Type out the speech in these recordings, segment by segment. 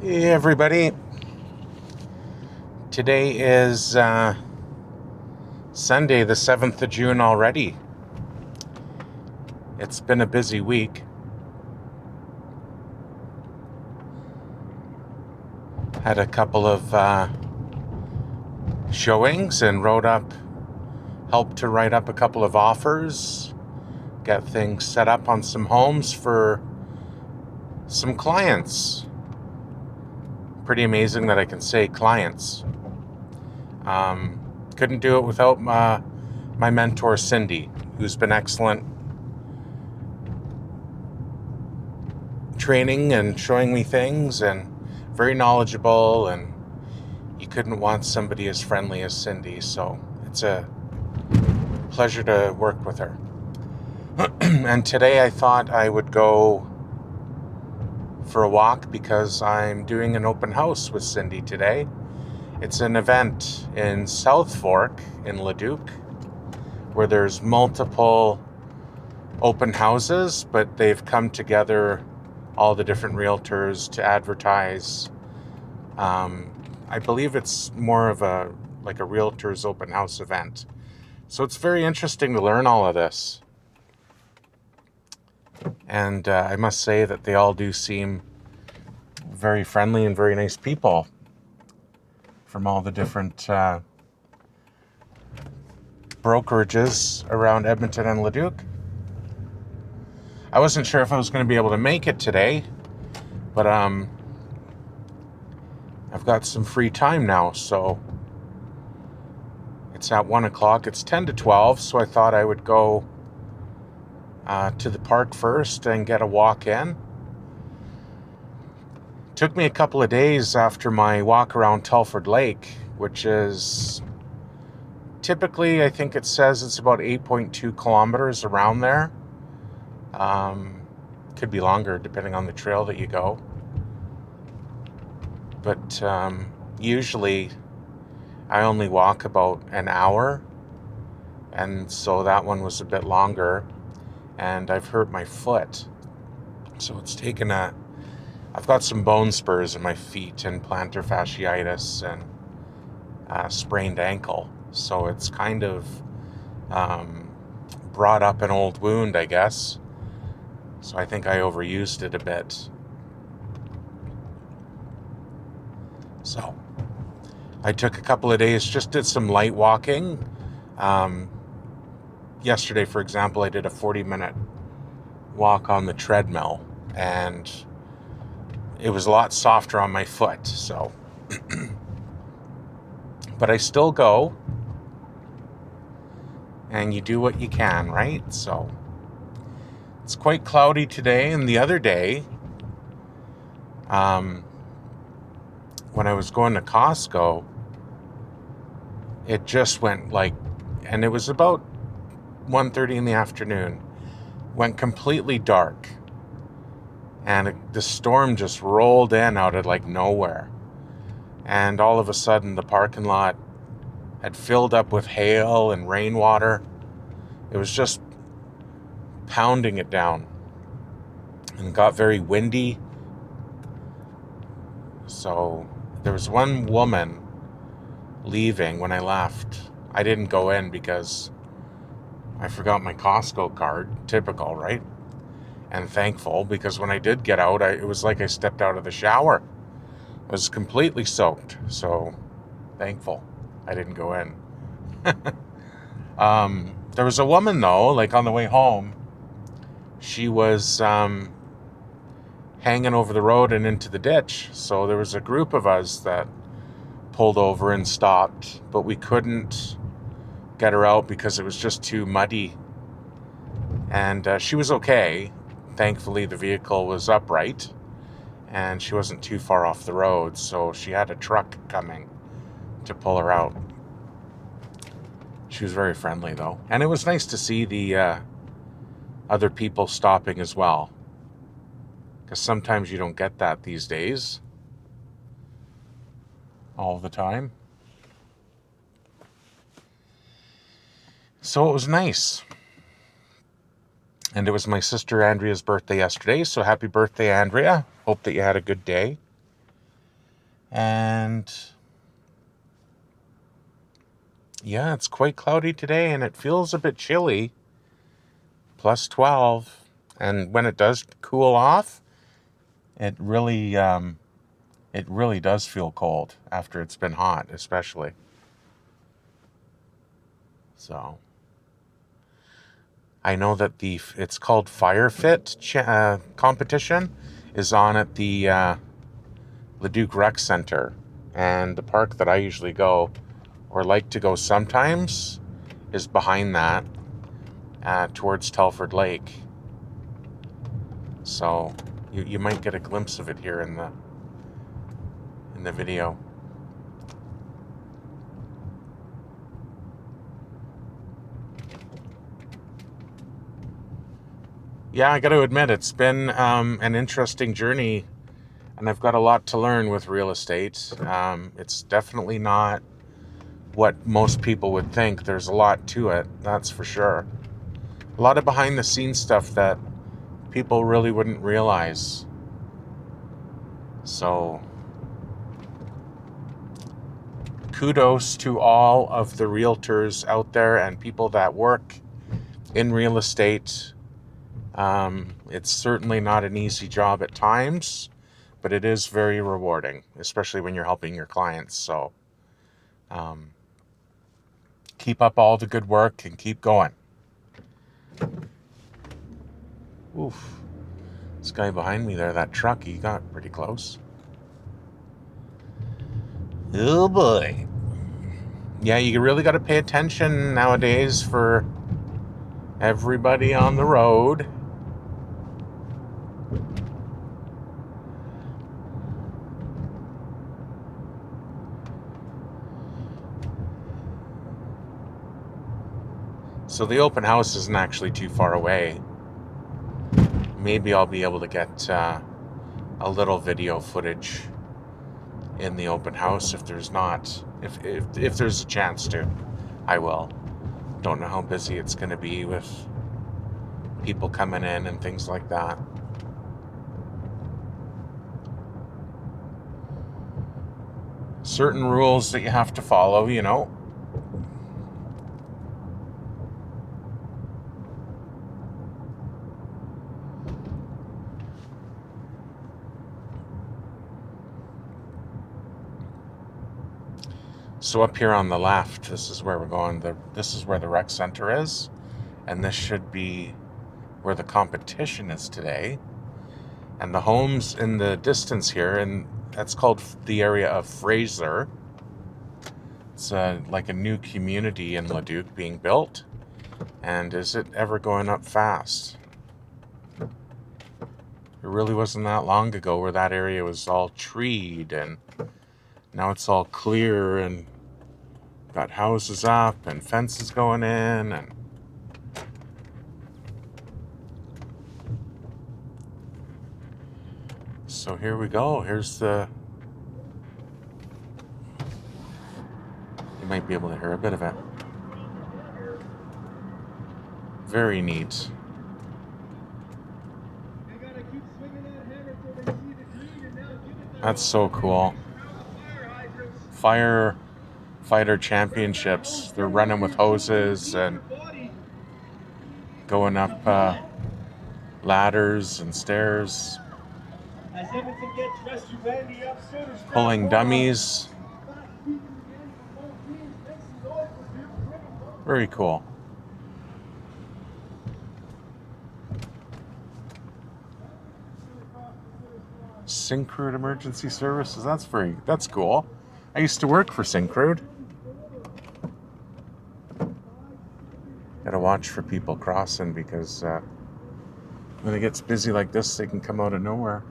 Hey everybody, today is Sunday the 7th of June already. It's been a busy week. Had a couple of showings and helped to write up a couple of offers, get things set up on some homes for some clients. Pretty amazing that I can say clients. Couldn't do it without my mentor Cindy, who's been excellent training and showing me things and very knowledgeable, and you couldn't want somebody as friendly as Cindy, so it's a pleasure to work with her. And today I thought I would go for a walk because I'm doing an open house with Cindy today. It's an event in South Fork in Leduc where there's multiple open houses, but they've come together, all the different realtors, to advertise. I believe it's more of a realtor's open house event. So it's very interesting to learn all of this. And I must say that they all do seem very friendly and very nice people from all the different brokerages around Edmonton and Leduc. I wasn't sure if I was going to be able to make it today, but I've got some free time now, so it's at 1 o'clock. It's 10 to 12, so I thought I would go to the park first and get a walk in. Took me a couple of days after my walk around Telford Lake, which is typically, I think it says it's about 8.2 kilometers around there. Could be longer depending on the trail that you go. But usually I only walk about an hour, and so that one was a bit longer, and I've hurt my foot. So it's taken I've got some bone spurs in my feet and plantar fasciitis and sprained ankle. So it's kind of brought up an old wound, I guess. So I think I overused it a bit. So I took a couple of days, just did some light walking. Yesterday, for example, I did a 40-minute walk on the treadmill, and it was a lot softer on my foot, so. But I still go, and you do what you can, right? So it's quite cloudy today, and the other day, when I was going to Costco, it just went and it was about 1:30 in the afternoon, went completely dark, and the storm just rolled in out of nowhere, and all of a sudden the parking lot had filled up with hail and rainwater. It was just pounding it down, and it got very windy. So there was one woman leaving when I left. I didn't go in because I forgot my Costco card. Typical, right? And thankful, because when I did get out, it was like I stepped out of the shower. I was completely soaked, so thankful I didn't go in. There was a woman, though, on the way home. She was hanging over the road and into the ditch. So there was a group of us that pulled over and stopped, but we couldn't get her out because it was just too muddy. And she was okay. Thankfully, the vehicle was upright, and she wasn't too far off the road, so she had a truck coming to pull her out. She was very friendly, though. And it was nice to see the other people stopping as well, because sometimes you don't get that these days all the time. So it was nice. And it was my sister Andrea's birthday yesterday, so happy birthday, Andrea. Hope that you had a good day. And yeah, it's quite cloudy today, and it feels a bit chilly. Plus 12. And when it does cool off, it really does feel cold after it's been hot, especially. So I know that it's called Fire Fit competition is on at the Leduc Rec Center, and the park that I usually go or like to go sometimes is behind that towards Telford Lake. So you might get a glimpse of it here in the video. Yeah, I got to admit, it's been an interesting journey, and I've got a lot to learn with real estate. It's definitely not what most people would think. There's a lot to it, that's for sure. A lot of behind-the-scenes stuff that people really wouldn't realize. So, kudos to all of the realtors out there and people that work in real estate. It's certainly not an easy job at times, but it is very rewarding, especially when you're helping your clients. So keep up all the good work and keep going. Oof. This guy behind me there, that truck, he got pretty close. Oh boy. Yeah, you really got to pay attention nowadays for everybody on the road. So the open house isn't actually too far away. Maybe I'll be able to get a little video footage in the open house if there's a chance to. I will. Don't know how busy it's going to be with people coming in and things like that. Certain rules that you have to follow, you know. So up here on the left, this is where we're going. This is where the rec center is, and this should be where the competition is today. And the homes in the distance here, and that's called the area of Fraser. It's like a new community in Leduc being built. And is it ever going up fast? It really wasn't that long ago where that area was all treed, and now it's all clear and got houses up and fences going in, and so here we go. Here's you might be able to hear a bit of it. Very neat. That's so cool. Firefighter championships. They're running with hoses and going up ladders and stairs. Pulling dummies. Very cool. Syncrude Emergency Services. That's cool. I used to work for Syncrude. Gotta watch for people crossing because when it gets busy like this, they can come out of nowhere.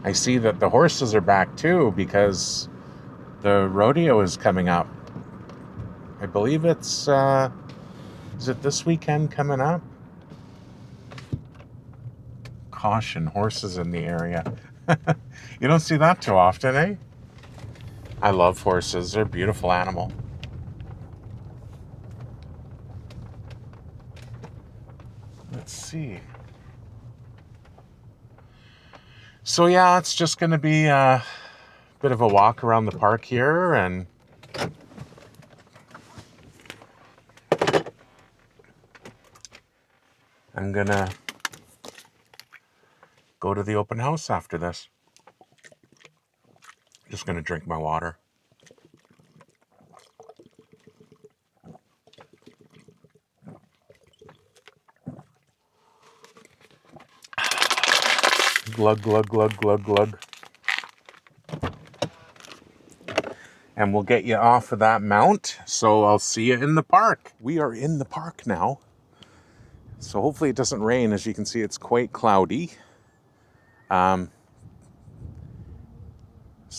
I see that the horses are back too because the rodeo is coming up. I believe it's, is it this weekend coming up? Caution, horses in the area. You don't see that too often, eh? I love horses. They're a beautiful animal. let's see. So yeah, it's just going to be a bit of a walk around the park here, and I'm going to go to the open house after this. Just going to drink my water. Glug, glug, glug, glug, glug. And we'll get you off of that mount. So I'll see you in the park. We are in the park now. So hopefully it doesn't rain. As you can see, it's quite cloudy. So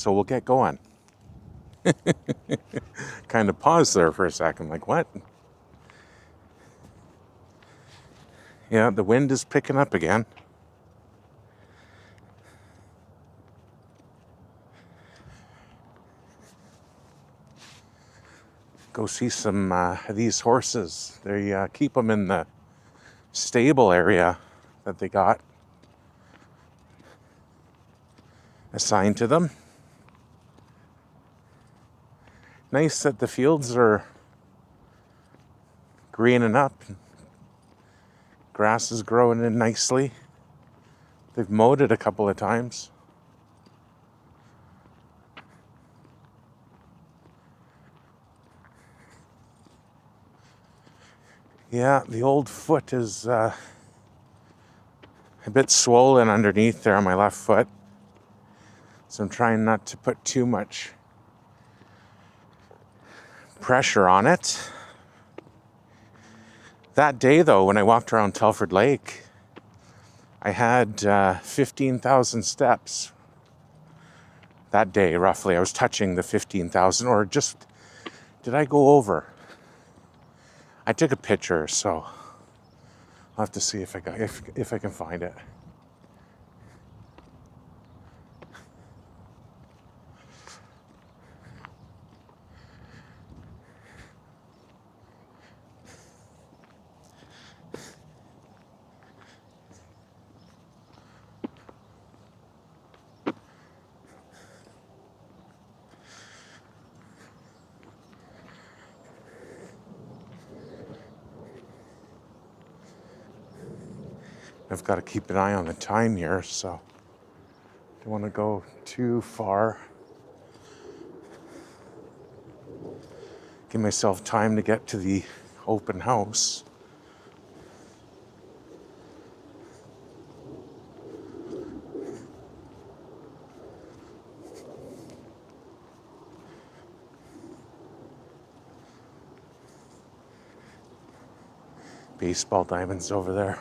we'll get going. Kind of paused there for a second, like, what? Yeah, the wind is picking up again. Go see some of these horses. They keep them in the stable area that they got assigned to them. Nice that the fields are greening up. Grass is growing in nicely. They've mowed it a couple of times. Yeah, the old foot is a bit swollen underneath there on my left foot. So I'm trying not to put too much pressure on it. That day, though, when I walked around Telford Lake, I had 15,000 steps. That day, roughly, I was touching the 15,000, or just, did I go over? I took a picture, so I'll have to see if I can find it. I've got to keep an eye on the time here, so don't want to go too far. Give myself time to get to the open house. Baseball diamonds over there.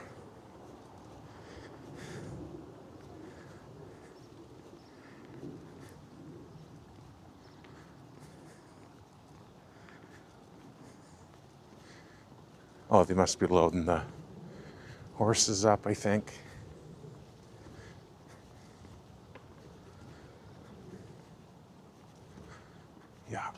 Oh, they must be loading the horses up, I think. Yeah.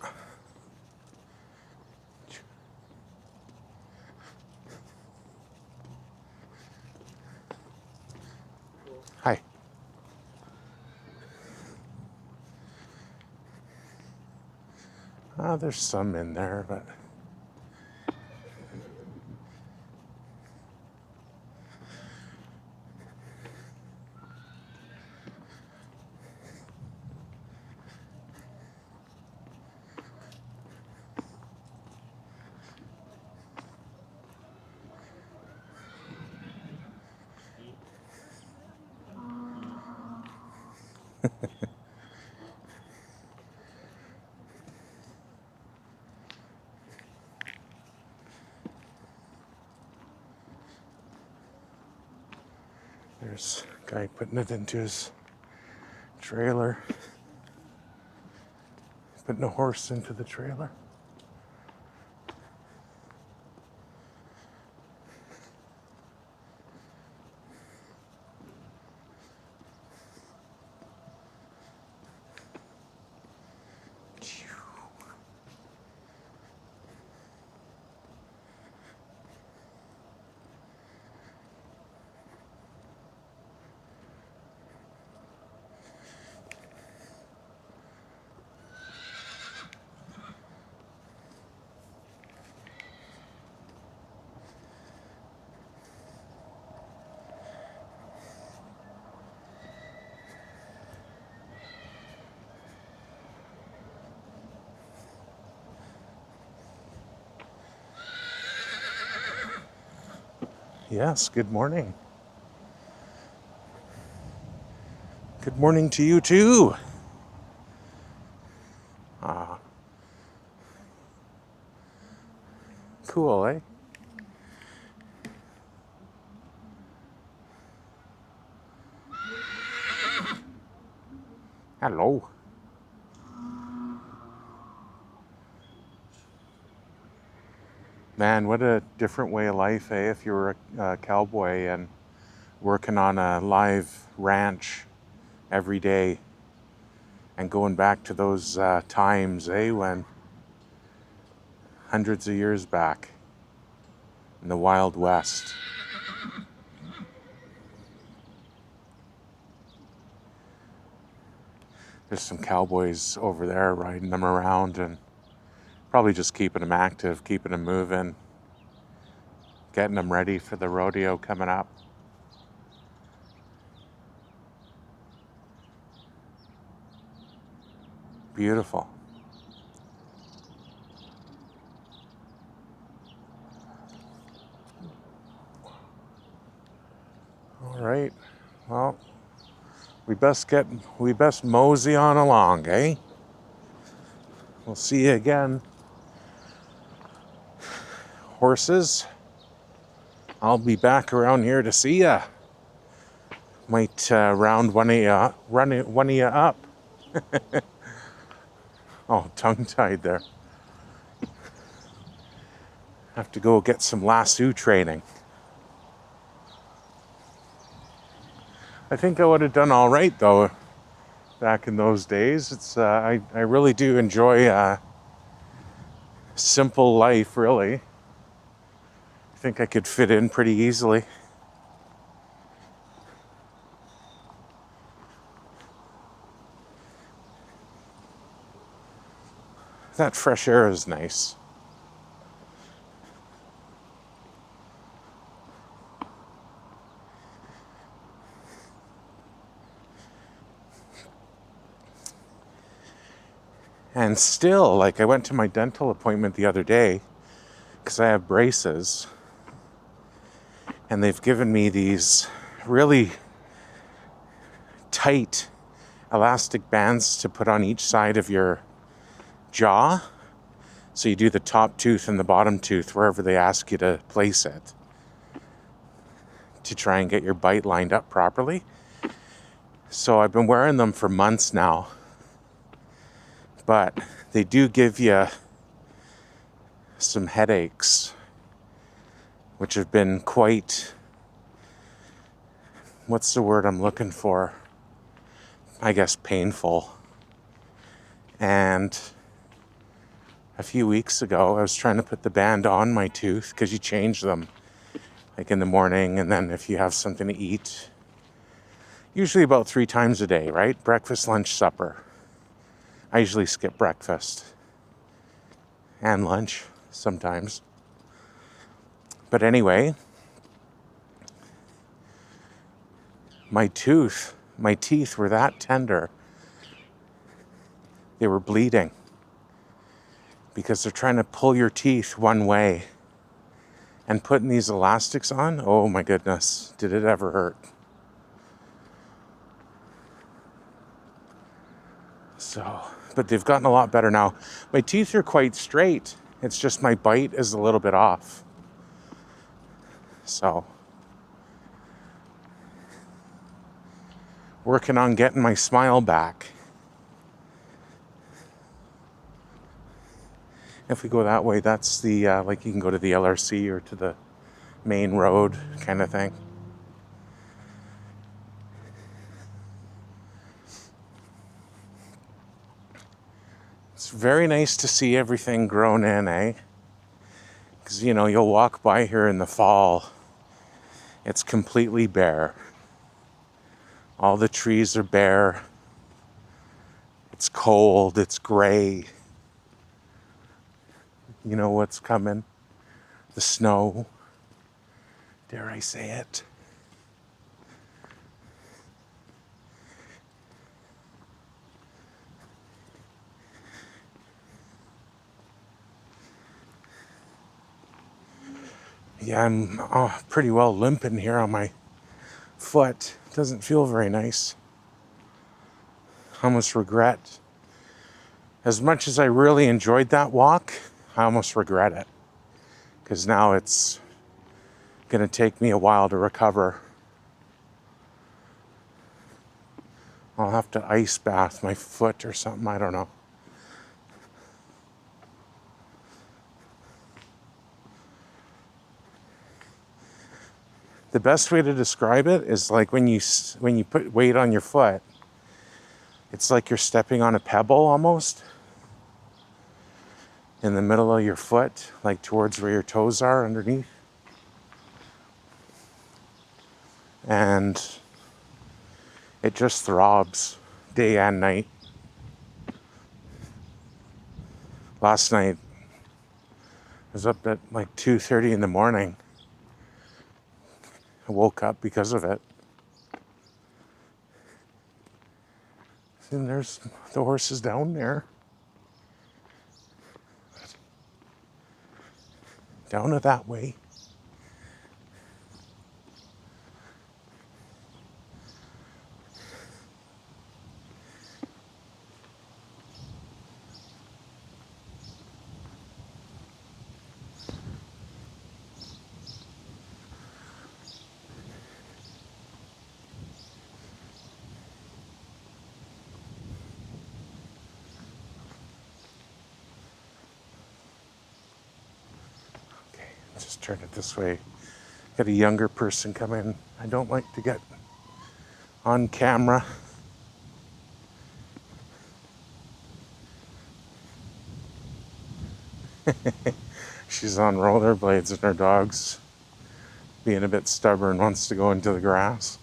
Hi. There's some in there, but there's a guy putting it into his trailer. Putting a horse into the trailer. Yes, good morning. Good morning to you too. Ah, cool, eh? Hello. Man, what a different way of life, eh? If you were a cowboy and working on a live ranch every day and going back to those times, eh? When hundreds of years back in the Wild West. There's some cowboys over there riding them around and probably just keeping them active, keeping them moving, getting them ready for the rodeo coming up. Beautiful. All right. Well, we best mosey on along, eh? We'll see you again. Horses, I'll be back around here to see ya. Might round one of you up. Oh, tongue-tied there. Have to go get some lasso training. I think I would have done all right though back in those days. It's I really do enjoy simple life, really. I think I could fit in pretty easily. That fresh air is nice. And still, like, I went to my dental appointment the other day because I have braces, and they've given me these really tight elastic bands to put on each side of your jaw. So you do the top tooth and the bottom tooth wherever they ask you to place it to try and get your bite lined up properly. So I've been wearing them for months now, but they do give you some headaches, which have been quite, what's the word I'm looking for? I guess painful. And a few weeks ago, I was trying to put the band on my tooth because you change them like in the morning, and then if you have something to eat, usually about 3 times a day, right? Breakfast, lunch, supper. I usually skip breakfast and lunch sometimes. But anyway, my teeth were that tender. They were bleeding because they're trying to pull your teeth one way. And putting these elastics on, oh my goodness, did it ever hurt. So, but they've gotten a lot better now. My teeth are quite straight. It's just my bite is a little bit off. So, working on getting my smile back. If we go that way, that's the, like you can go to the LRC or to the main road kind of thing. It's very nice to see everything grown in, eh? Because, you know, you'll walk by here in the fall. It's completely bare. All the trees are bare. It's cold, it's gray. You know what's coming? The snow. Dare I say it? Yeah, I'm pretty well limping here on my foot. Doesn't feel very nice. I almost regret. As much as I really enjoyed that walk, I almost regret it. Because now it's going to take me a while to recover. I'll have to ice bath my foot or something, I don't know. The best way to describe it is like when you put weight on your foot, it's like you're stepping on a pebble almost in the middle of your foot, like towards where your toes are underneath. And it just throbs day and night. Last night, I was up at like 2:30 in the morning. I woke up because of it. And there's the horses down there. Down it that way. Just turn it this way. Got a younger person come in. I don't like to get on camera. She's on rollerblades and her dog's being a bit stubborn, wants to go into the grass.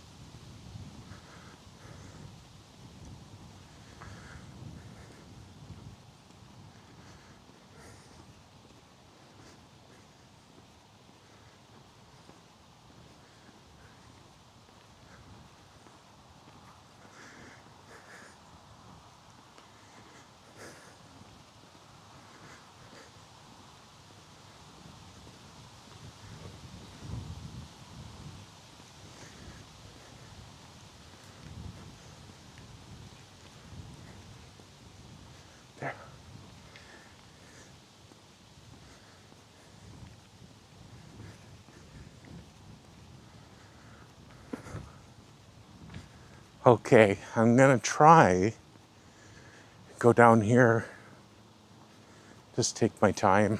There. Okay, I'm gonna try go down here, just take my time,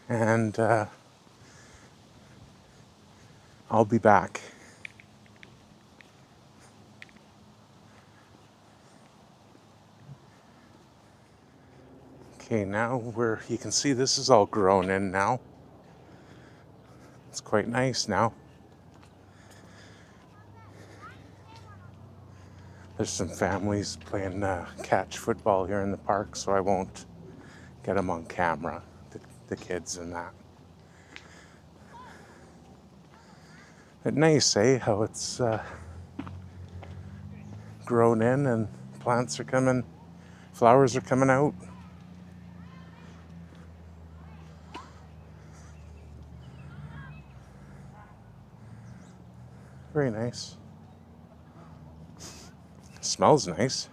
and I'll be back. Okay, now you can see this is all grown in now. It's quite nice now. There's some families playing catch football here in the park, so I won't get them on camera, the kids and that. But nice, eh? How it's grown in and plants are coming, flowers are coming out. Very nice. Smells nice.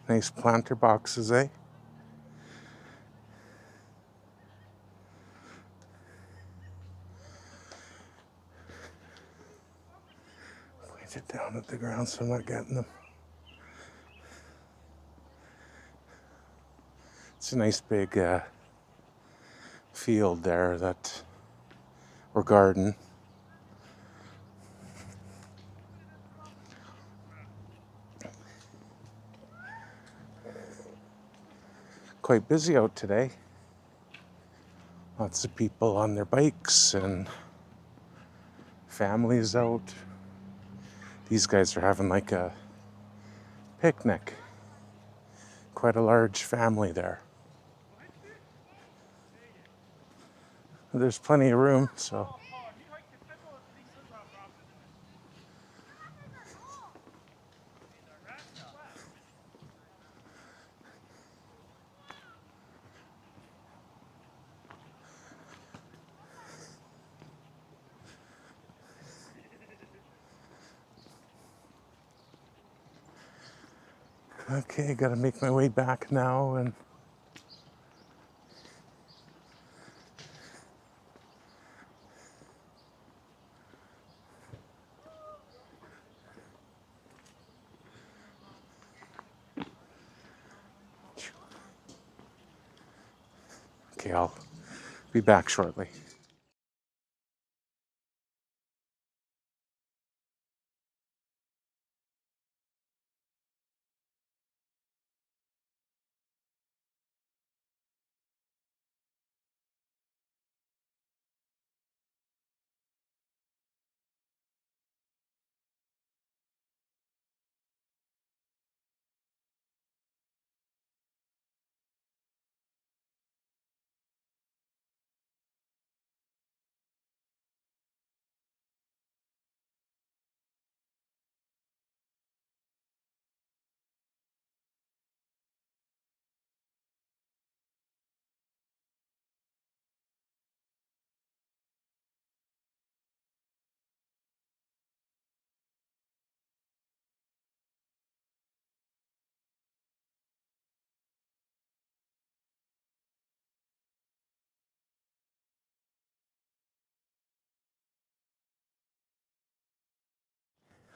Nice planter boxes, eh? Point it down at the ground so I'm not getting them. It's a nice big field there or garden. Quite busy out today. Lots of people on their bikes and families out. These guys are having like a picnic. Quite a large family there. There's plenty of room, so. Okay, gotta make my way back now and okay, I'll be back shortly.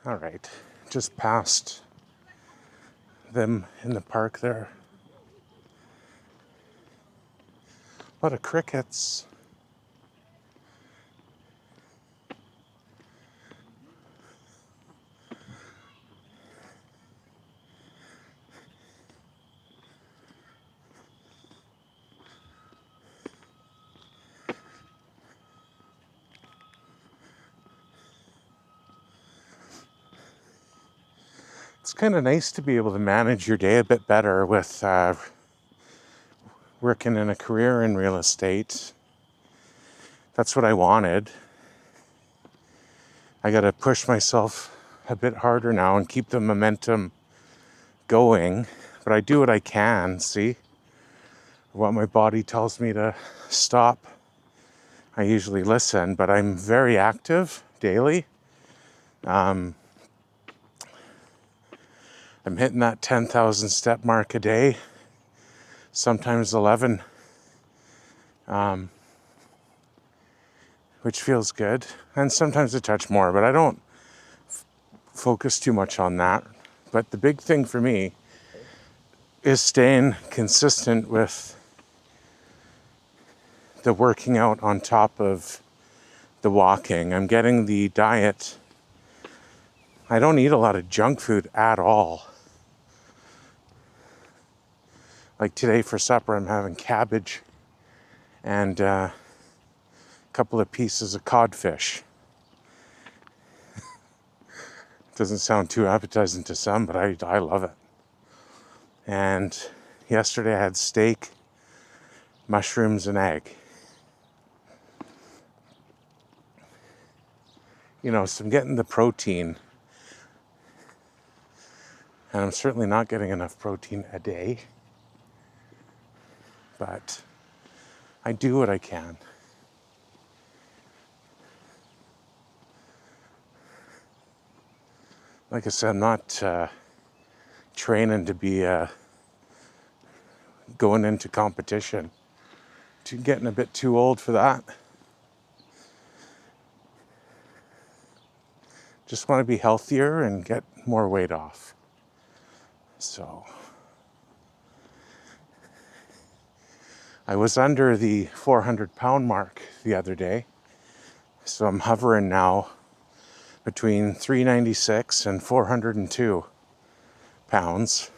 All right, just past them in the park there. A lot of crickets. It's kind of nice to be able to manage your day a bit better with working in a career in real estate. That's what I wanted. I got to push myself a bit harder now and keep the momentum going. But I do what I can, see? What my body tells me to stop, I usually listen, but I'm very active daily. I'm hitting that 10,000 step mark a day, sometimes 11, which feels good. And sometimes a touch more, but I don't focus too much on that. But the big thing for me is staying consistent with the working out on top of the walking. I'm getting the diet. I don't eat a lot of junk food at all. Like today for supper, I'm having cabbage and a couple of pieces of codfish. Doesn't sound too appetizing to some, but I love it. And yesterday I had steak, mushrooms, and egg. You know, so I'm getting the protein. And I'm certainly not getting enough protein a day. But I do what I can. Like I said, I'm not training to be going into competition. Getting a bit too old for that. Just want to be healthier and get more weight off. So I was under the 400-pound mark the other day. So I'm hovering now between 396 and 402 pounds.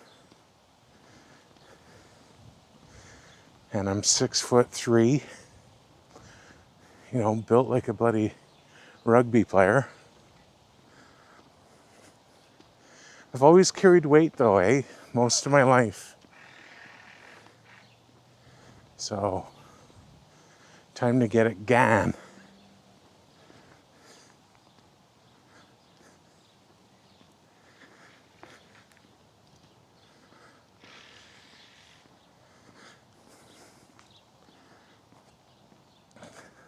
And I'm 6'3", you know, built like a bloody rugby player. I've always carried weight though, eh? Most of my life. So, time to get it gan.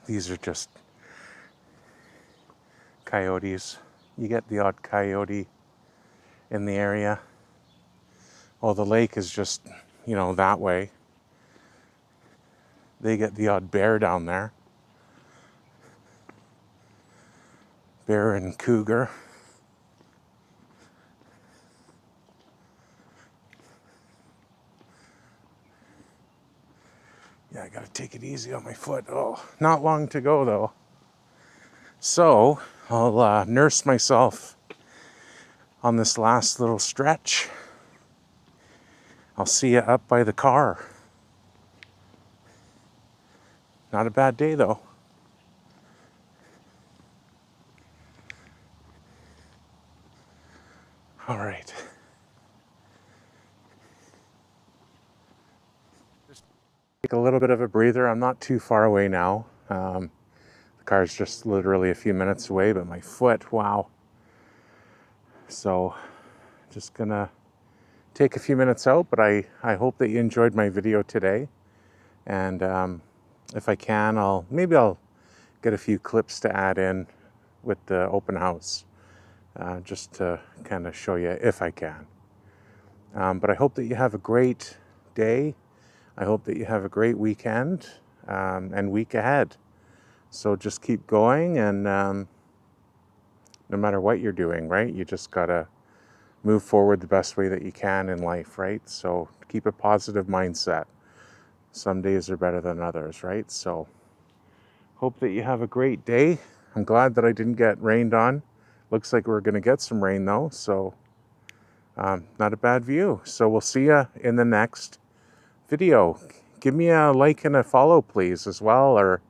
These are just coyotes. You get the odd coyote in the area. Well, the lake is just, that way. They get the odd bear down there. Bear and cougar. Yeah, I gotta take it easy on my foot. Oh, not long to go though. So, I'll nurse myself on this last little stretch. I'll see you up by the car. Not a bad day though. All right. Just take a little bit of a breather. I'm not too far away now. The car's just literally a few minutes away, but my foot, wow. So, just gonna take a few minutes out, but I hope that you enjoyed my video today. And if I can, I'll get a few clips to add in with the open house, just to kind of show you if I can. But I hope that you have a great day. I hope that you have a great weekend and week ahead. So just keep going, and no matter what you're doing, right? You just gotta move forward the best way that you can in life, right? So keep a positive mindset. Some days are better than others, right? So hope that you have a great day. I'm glad that I didn't get rained on. Looks like we're gonna get some rain though, so not a bad view. So we'll see you in the next video. Give me a like and a follow, please, as well, or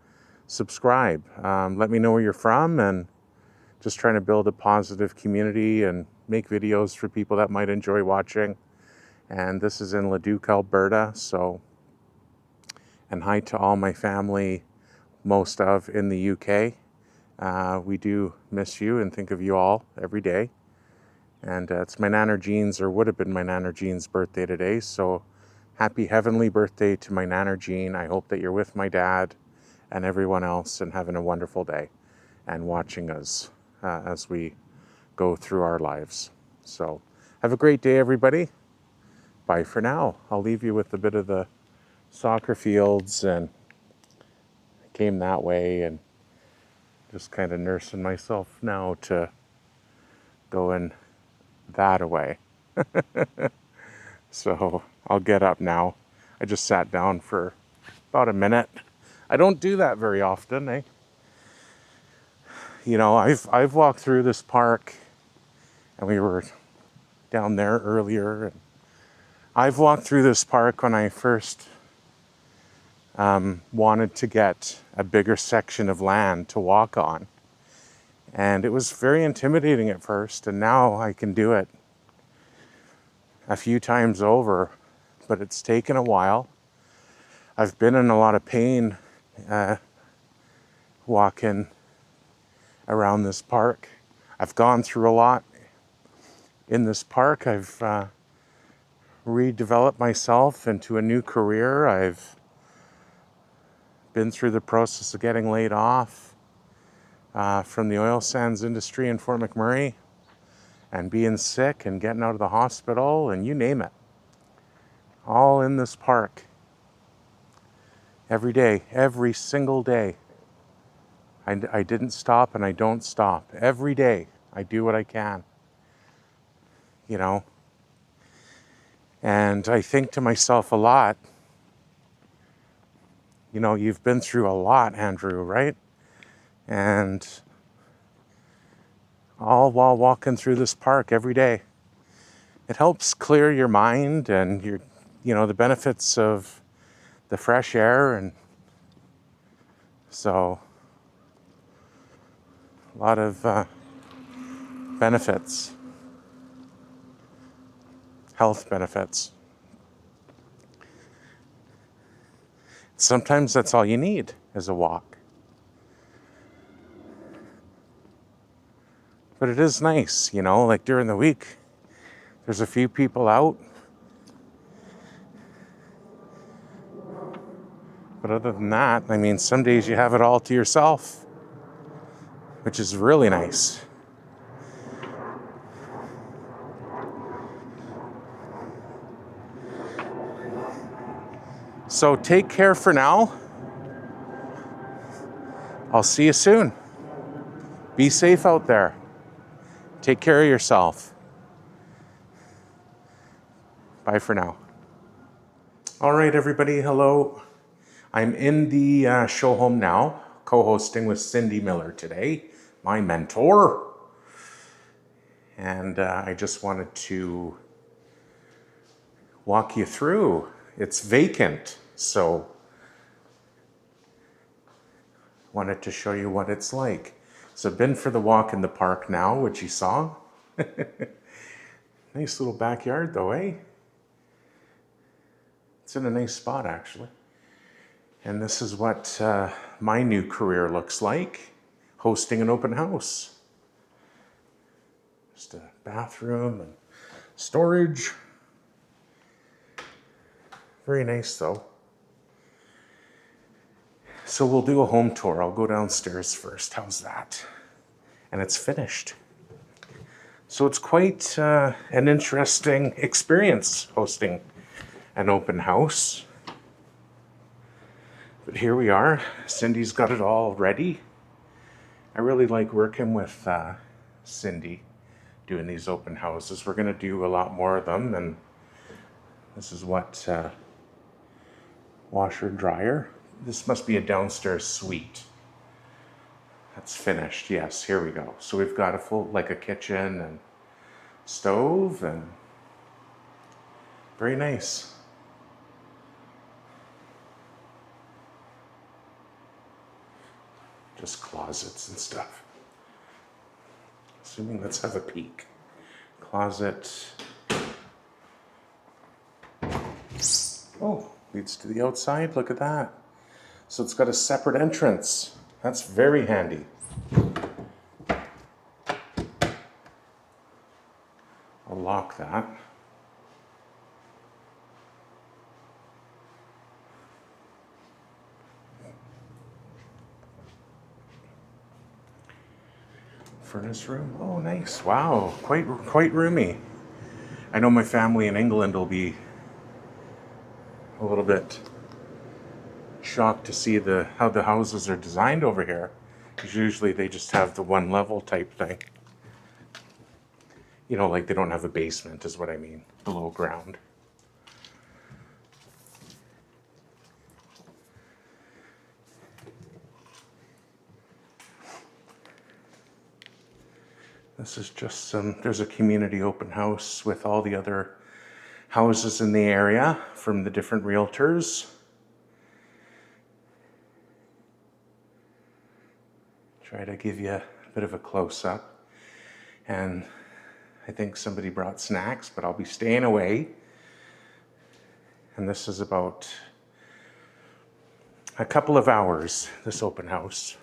subscribe. Let me know where you're from, and just trying to build a positive community and make videos for people that might enjoy watching. And this is in Leduc, Alberta. So, and hi to all my family, most of in the UK. We do miss you and think of you all every day. And it's my Nana Jean's, or would have been my Nana Jean's birthday today. So happy heavenly birthday to my Nana Jean. I hope that you're with my dad and everyone else and having a wonderful day and watching us as we go through our lives. So have a great day, everybody. Bye for now. I'll leave you with a bit of the soccer fields, and I came that way and just kind of nursing myself now to going that away. So I'll get up now. I just sat down for about a minute. I don't do that very often, eh? I've walked through this park, and we were down there earlier. And I've walked through this park when I first wanted to get a bigger section of land to walk on. And it was very intimidating at first, and now I can do it a few times over, but it's taken a while. I've been in a lot of pain walking around this park. I've gone through a lot in this park. I've redeveloped myself into a new career. I've been through the process of getting laid off from the oil sands industry in Fort McMurray, and being sick and getting out of the hospital, and you name it. All in this park. Every day, every single day. I didn't stop, and I don't stop. Every day, I do what I can. And I think to myself a lot, you've been through a lot, Andrew, right? And all while walking through this park every day. It helps clear your mind, and the benefits of the fresh air, and so a lot of benefits. health benefits. Sometimes that's all you need is a walk. But it is nice, you know, like during the week, there's a few people out. But other than that, I mean, some days you have it all to yourself, which is really nice. So take care for now. I'll see you soon. Be safe out there. Take care of yourself. Bye for now. All right, everybody. Hello. I'm in the show home now, co-hosting with Cindy Miller today, my mentor. And I just wanted to walk you through. It's vacant, so wanted to show you what it's like. So I've been for the walk in the park now, which you saw. Nice little backyard though, eh? It's in a nice spot, actually. And this is what my new career looks like, hosting an open house. Just a bathroom and storage. Very nice though. So we'll do a home tour. I'll go downstairs first. How's that? And it's finished. So it's quite an interesting experience hosting an open house. But here we are. Cindy's got it all ready. I really like working with Cindy doing these open houses. We're going to do a lot more of them. And this is what washer and dryer. This must be a downstairs suite. That's finished. Yes, here we go. So we've got a full, like a kitchen and stove, and very nice. Just closets and stuff. Assuming, let's have a peek. Closet. Oh, leads to the outside. Look at that. So it's got a separate entrance. That's very handy. I'll lock that. Furnace room. Oh, nice. Wow, quite roomy. I know my family in England will be a little bit shocked to see how the houses are designed over here, because usually they just have the one level type thing. You know, like they don't have a basement is what I mean, below ground. This is just there's a community open house with all the other houses in the area from the different realtors. Try to give you a bit of a close-up. And I think somebody brought snacks, but I'll be staying away. And this is about a couple of hours, this open house,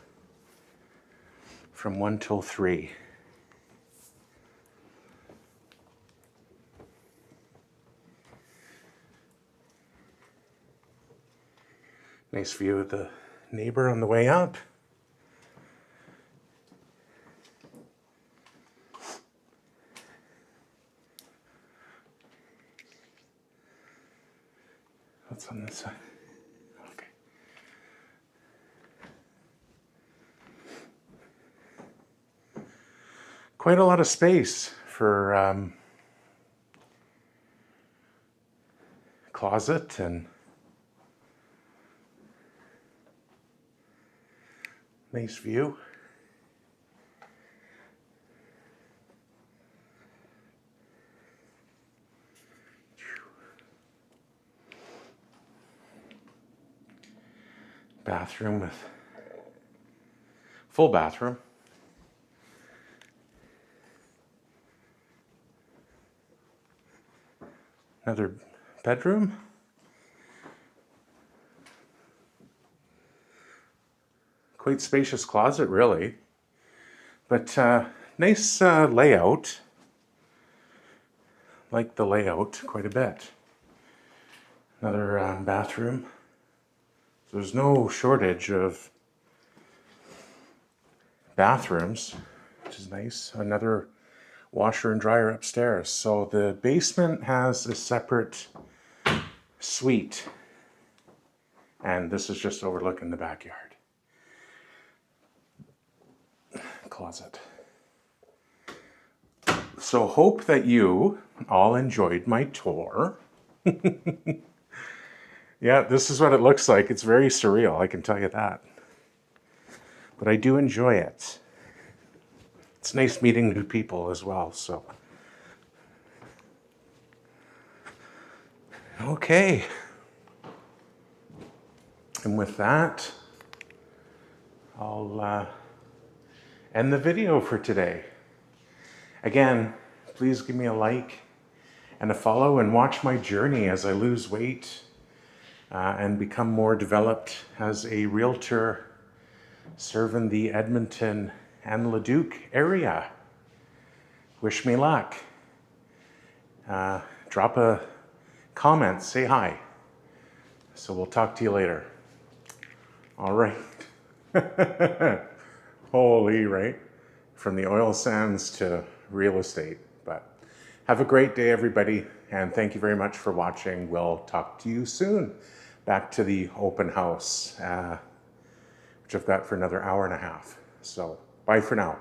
from 1 till 3. Nice view of the neighbor on the way up. What's on this side? Okay. Quite a lot of space for closet and nice view. Bathroom with full bathroom. Another bedroom. Quite spacious closet, really. But nice layout. Like the layout quite a bit. Another bathroom. So there's no shortage of bathrooms, which is nice. Another washer and dryer upstairs. So the basement has a separate suite, and this is just overlooking the backyard. Closet. So hope that you all enjoyed my tour. Yeah, this is what it looks like. It's very surreal, I can tell you that. But I do enjoy it. It's nice meeting new people as well, so. Okay. And with that, I'll end the video for today. Again, please give me a like and a follow and watch my journey as I lose weight and become more developed as a realtor serving the Edmonton and Leduc area. Wish me luck. Drop a comment, say hi. So we'll talk to you later. All right. Holy, right? From the oil sands to real estate. But have a great day, everybody. And thank you very much for watching. We'll talk to you soon. Back to the open house, which I've got for another hour and a half. So bye for now.